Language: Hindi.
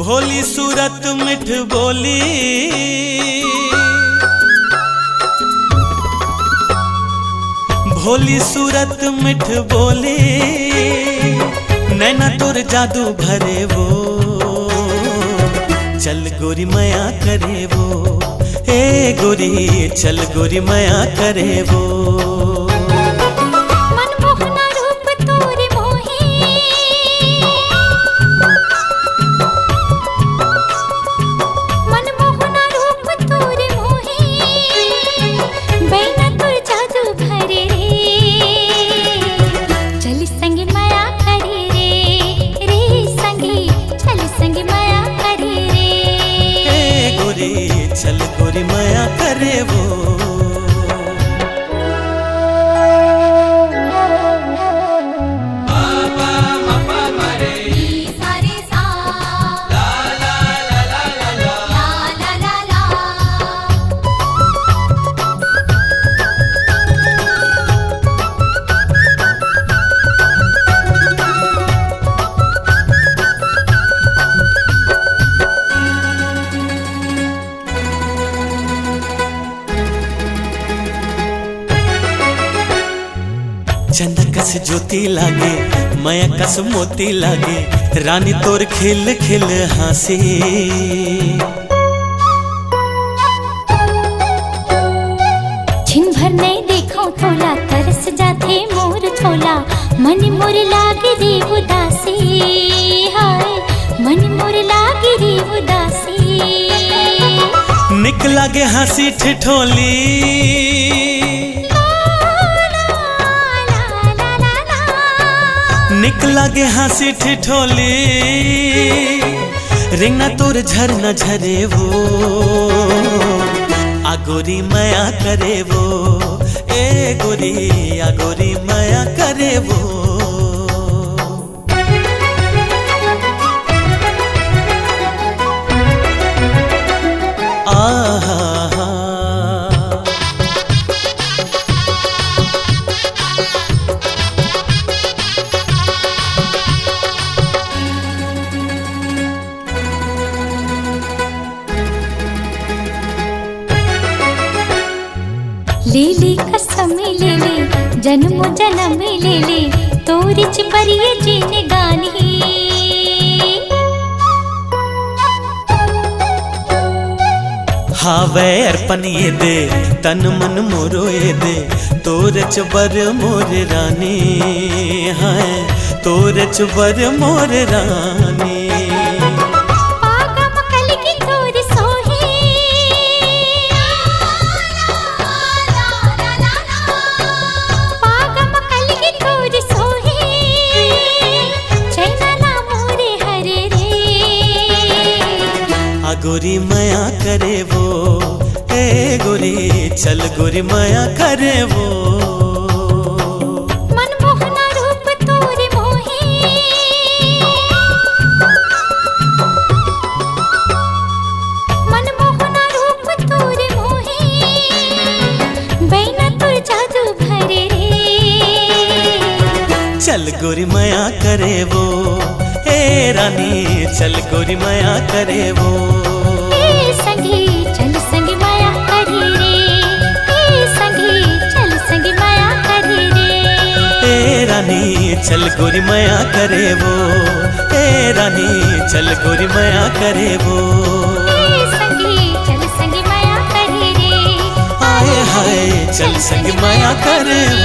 भोली सूरत मिठ बोली, भोली सूरत मिठ बोली, नैना तोर जादू भरे वो, चल गोरी माया करे वो, ए गोरी चल गोरी माया करे वो। चल गोरी माया करे वो। चंदा कस ज्योति लागे, माया कस मोती लागे, रानी तोर खिल खिल हासी। छिन भर नहीं देखो थोला, तरस जाते मोर छोला, मन मोर लागे रे उदासी, हाय मन मोर लागे रे उदासी। निक लागे हंसी ठिठोली, निक लागे हंसी ठिठोली, रिंगना तोर झरना झरे वो, आगोरी माया करे वो, ए गोरी आगोरी माया करे वो। ले ले कसम ले ले, जन्मो जन्म ले ले, तोरी चिपरिए जीने गानी। हावे अर्पण ये दे, तन मन मोरो ये दे, तोर चबर मोर रानी, हाय तोर चबर मोर रानी। गोरी माया करे वो, ए गोरी चल गोरी माया करे वो। मनमोहना रूप तोरे मोही, मनमोहना रूप तोरे मोही, बैना तुर जादू भरे रे। चल गोरी माया करे वो, ए रानी चल गोरी माया करे वो। संगी चल संगी माया करे रे, संगी चल संगी माया करे रे। ए रानी चल गोरी माया करे वो, ए रानी चल गोरी माया करे वो। संगी चल संगी माया करे रे, हाय हाय चल संगी माया करे वो।